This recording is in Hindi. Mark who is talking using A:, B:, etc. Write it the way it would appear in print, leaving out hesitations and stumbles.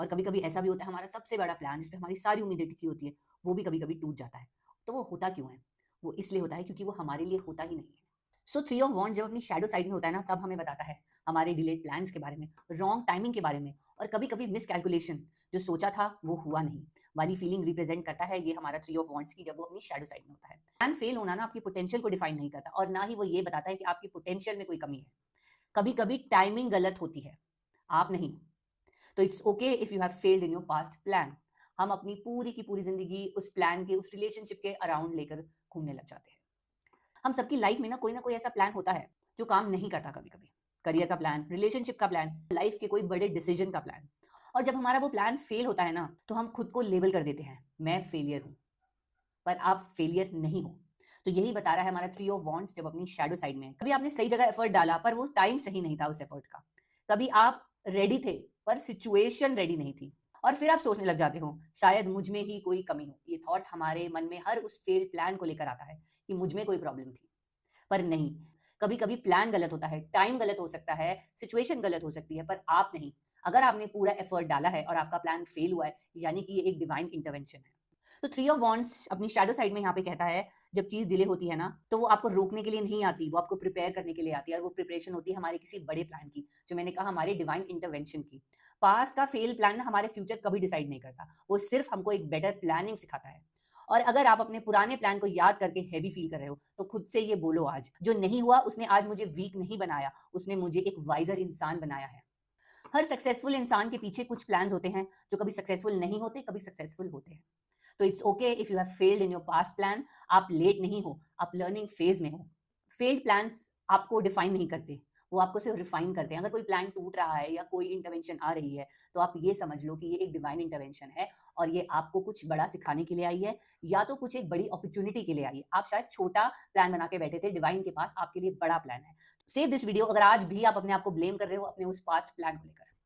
A: और कभी-कभी ऐसा भी होता है हमारा सबसे बड़ा प्लान जिस पे हमारी सारी उम्मीदें टिकी होती है, वो भी कभी-कभी टूट जाता है। तो वो होता क्यों है? वो इसलिए होता है क्योंकि वो हमारे लिए होता ही नहीं है। सो थ्री ऑफ वॉन्ड्स जब अपनी शैडो साइड में होता है ना, तब हमें बताता है हमारे डिलेड प्लान्स के बारे में, रॉन्ग टाइमिंग के बारे में और कभी-कभी मिसकैलकुलेशन, जो सोचा था वो हुआ नहीं, वाली फीलिंग रिप्रेजेंट करता है ये हमारा थ्री ऑफ वॉन्ड्स की, जब वो अपनी शैडो साइड में होता है। प्लान फेल होना ना आपकी पोटेंशियल को डिफाइन नहीं करता और ना ही वो ये बताता है कि आपकी पोटेंशियल में कोई कमी है। कभी-कभी टाइमिंग गलत होती है, आप नहीं। तो it's okay if you have failed in your past plan. हम अपनी पूरी की पूरी जिंदगी उस प्लान के, उस रिलेशनशिप के अराउंड लेकर घूमने लग जाते हैं। हम सबकी लाइफ में ना कोई ऐसा प्लान होता है जो काम नहीं करता। कभी कभी करियर का प्लान, रिलेशनशिप का प्लान, लाइफ के कोई बड़े डिसीजन का प्लान। और जब हमारा वो प्लान फेल होता है ना, तो हम खुद को लेबल कर देते हैं, मैं फेलियर हूँ। पर आप फेलियर नहीं हो। तो यही बता रहा है हमारा थ्री ऑफ वॉन्ड्स जब अपनी शैडो साइड में है। कभी आपने सही जगह एफर्ट डाला पर वो टाइम सही नहीं था उस एफर्ट का। कभी आप रेडी थे पर सिचुएशन रेडी नहीं थी। और फिर आप सोचने लग जाते हो शायद मुझ में ही कोई कमी हो। ये थॉट हमारे मन में हर उस फेल्ड प्लान को लेकर आता है कि मुझ में कोई प्रॉब्लम थी। पर नहीं, कभी-कभी प्लान गलत होता है, टाइम गलत हो सकता है, सिचुएशन गलत हो सकती है, पर आप नहीं। अगर आपने पूरा एफर्ट डाला है और आपका प्लान फेल हुआ है, यानी कि ये एक डिवाइन इंटरवेंशन है। तो थ्री ऑफ वॉन्ड्स अपनी शैडो साइड में यहाँ पे कहता है, जब चीज़ डिले होती है ना, तो वो आपको रोकने के लिए नहीं आती, वो आपको प्रिपेयर करने के लिए आती है और वो प्रिपरेशन होती है हमारे किसी बड़े प्लान की, जो मैंने कहा हमारे डिवाइन इंटरवेंशन की। पास्ट का फेल प्लान ना हमारे फ्यूचर कभी डिसाइड नहीं करता, वो सिर्फ हमको एक बेटर प्लानिंग सिखाता है। और अगर आप अपने पुराने प्लान को याद करके हेवी फील कर रहे हो, तो खुद से ये बोलो आज, जो नहीं हुआ उसने आज मुझे वीक नहीं बनाया, उसने मुझे एक वाइज़र इंसान बनाया है। हर सक्सेसफुल इंसान के पीछे कुछ प्लान्स होते हैं, जो कभी सक्सेसफुल नहीं होते, कभी सक्सेसफुल होते हैं। तो it's okay if you have failed in your past plan. आप लेट नहीं हो, आप लर्निंग फेज में हो। फेल्ड प्लान्स आपको डिफाइन नहीं करते, वो आपको सिर्फ रिफाइन करते हैं। अगर कोई प्लान टूट रहा है या कोई इंटरवेंशन आ रही है, तो आप ये समझ लो कि ये एक डिवाइन इंटरवेंशन है और ये आपको कुछ बड़ा सिखाने के लिए आई है, या तो कुछ एक बड़ी अपॉर्चुनिटी के लिए आई है। आप शायद छोटा प्लान बना के बैठे थे, डिवाइन के पास आपके लिए बड़ा प्लान है। सेव दिस वीडियो अगर आज भी आप अपने आप को ब्लेम कर रहे हो अपने उस पास्ट प्लान को लेकर।